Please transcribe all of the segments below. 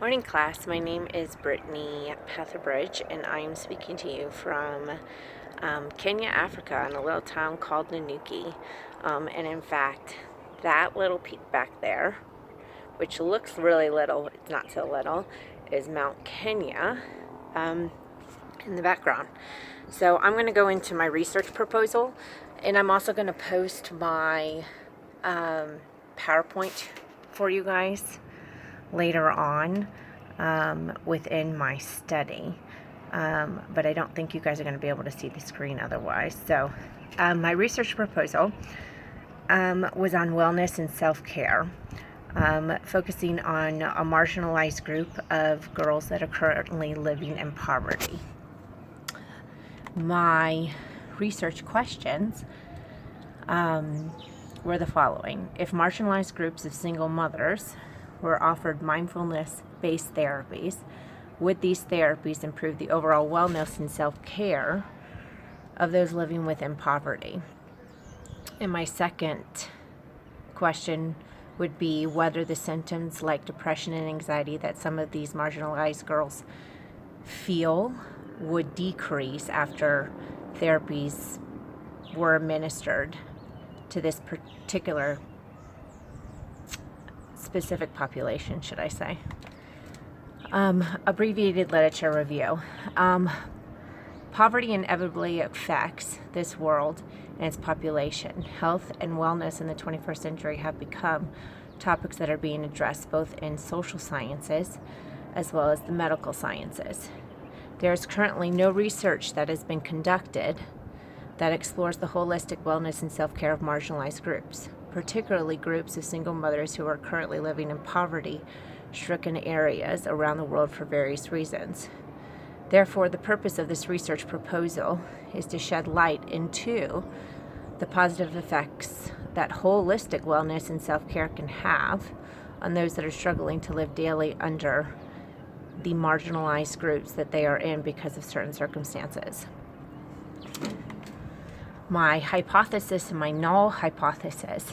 Morning class, my name is Brittany Petherbridge and I'm speaking to you from Kenya, Africa, in a little town called Nanuki. And in fact, that little peak back there, which looks really little, it's not so little, is Mount Kenya in the background. So I'm going to go into my research proposal, and I'm also going to post my PowerPoint for you guys later on within my study. But I don't think you guys are going to be able to see the screen otherwise. So my research proposal was on wellness and self-care, focusing on a marginalized group of girls that are currently living in poverty. My research questions were the following. If marginalized groups of single mothers were offered mindfulness-based therapies, would these therapies improve the overall wellness and self-care of those living within poverty? And my second question would be whether the symptoms like depression and anxiety that some of these marginalized girls feel would decrease after therapies were administered to this particular specific population, should I say. Abbreviated literature review. Poverty inevitably affects this world and its population. Health and wellness in the 21st century have become topics that are being addressed both in social sciences as well as the medical sciences. There is currently no research that has been conducted that explores the holistic wellness and self-care of marginalized groups, particularly groups of single mothers who are currently living in poverty-stricken areas around the world for various reasons. Therefore, the purpose of this research proposal is to shed light into the positive effects that holistic wellness and self-care can have on those that are struggling to live daily under the marginalized groups that they are in because of certain circumstances. My hypothesis and my null hypothesis.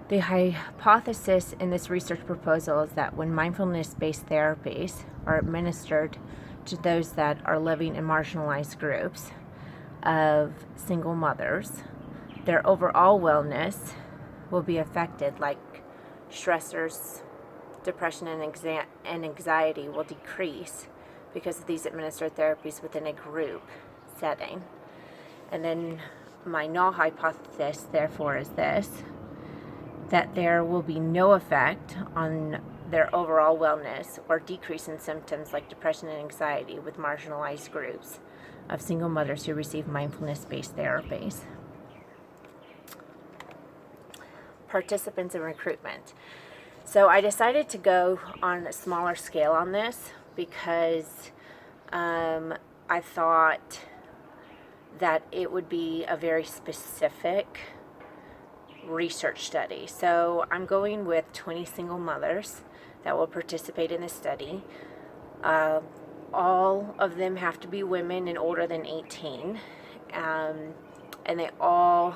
The hypothesis in this research proposal is that when mindfulness-based therapies are administered to those that are living in marginalized groups of single mothers, their overall wellness will be affected, like stressors, depression, and anxiety will decrease because of these administered therapies within a group setting. And then my null hypothesis, therefore, is this, that there will be no effect on their overall wellness or decrease in symptoms like depression and anxiety with marginalized groups of single mothers who receive mindfulness-based therapies. Participants and recruitment. So I decided to go on a smaller scale on this because I thought that it would be a very specific research study. So I'm going with 20 single mothers that will participate in the study. All of them have to be women and older than 18, and they all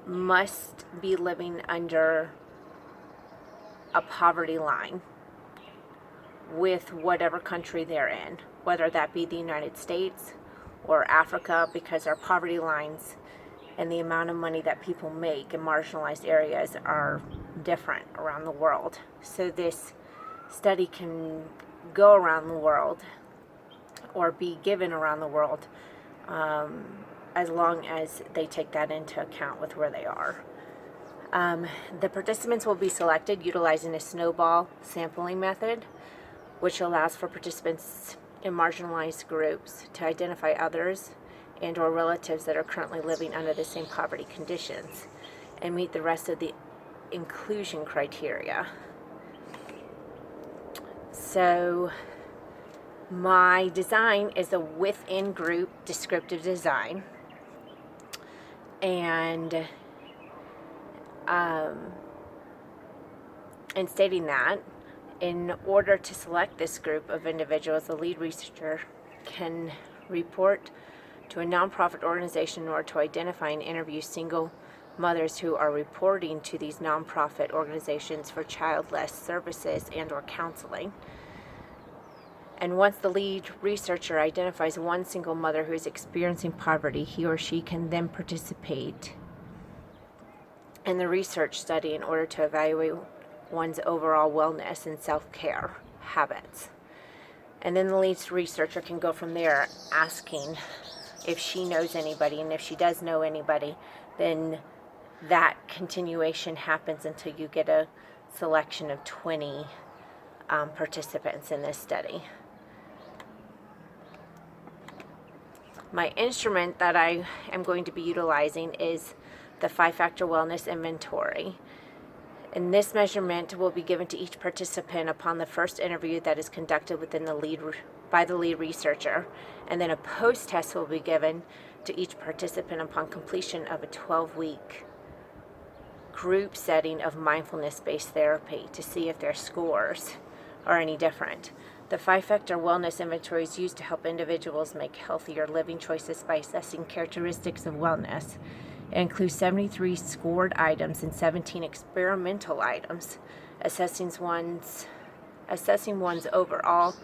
must be living under a poverty line with whatever country they're in, whether that be the United States or Africa, because our poverty lines and the amount of money that people make in marginalized areas are different around the world. So this study can go around the world or be given around the world as long as they take that into account with where they are. The participants will be selected utilizing a snowball sampling method, which allows for participants in marginalized groups to identify others and or relatives that are currently living under the same poverty conditions and meet the rest of the inclusion criteria. So my design is a within group descriptive design, and in stating that, in order to select this group of individuals, the lead researcher can report to a nonprofit organization in order to identify and interview single mothers who are reporting to these nonprofit organizations for childless services and or counseling. And once the lead researcher identifies one single mother who is experiencing poverty, he or she can then participate in the research study in order to evaluate one's overall wellness and self-care habits. And then the lead researcher can go from there asking if she knows anybody, and if she does know anybody, then that continuation happens until you get a selection of 20 participants in this study. My instrument that I am going to be utilizing is the 5-Factor Wellness Inventory. And this measurement will be given to each participant upon the first interview that is conducted within by the lead researcher. And then a post-test will be given to each participant upon completion of a 12-week group setting of mindfulness-based therapy to see if their scores are any different. The 5-Factor Wellness Inventory is used to help individuals make healthier living choices by assessing characteristics of wellness. It includes 73 scored items and 17 experimental items, assessing one's overall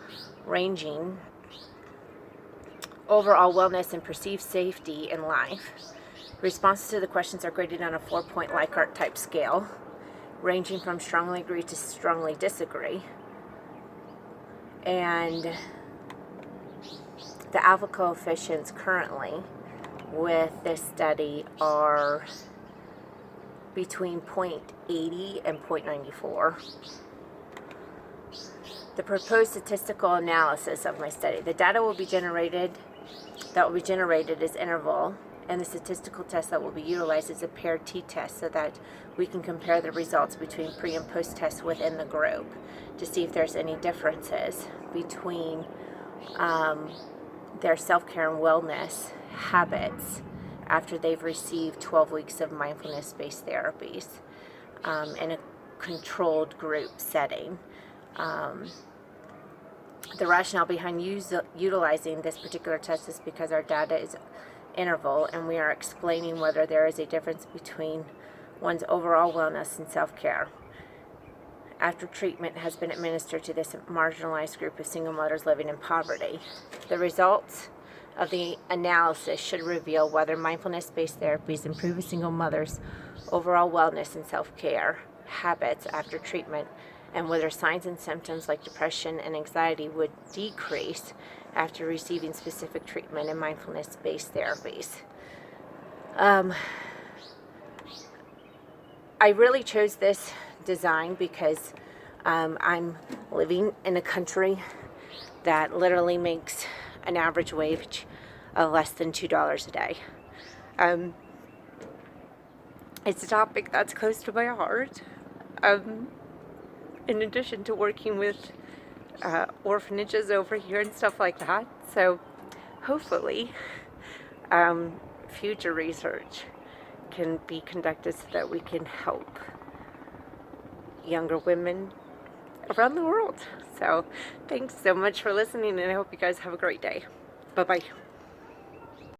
wellness and perceived safety in life. Responses to the questions are graded on a 4-point Likert type scale, ranging from strongly agree to strongly disagree. And the alpha coefficients currently with this study are between 0.80 and 0.94. The proposed statistical analysis of my study. The data will be generated as interval, and the statistical test that will be utilized is a paired t-test so that we can compare the results between pre and post tests within the group to see if there's any differences between their self-care and wellness habits after they've received 12 weeks of mindfulness-based therapies in a controlled group setting. The rationale behind utilizing this particular test is because our data is interval, and we are explaining whether there is a difference between one's overall wellness and self-care after treatment has been administered to this marginalized group of single mothers living in poverty. The results of the analysis should reveal whether mindfulness-based therapies improve a single mother's overall wellness and self-care habits after treatment, and whether signs and symptoms like depression and anxiety would decrease after receiving specific treatment and mindfulness-based therapies. I really chose this design because I'm living in a country that literally makes an average wage of less than $2 a day. It's a topic that's close to my heart. In addition to working with orphanages over here and stuff like that. So hopefully future research can be conducted so that we can help younger women around the world. So thanks so much for listening, and I hope you guys have a great day. Bye-bye.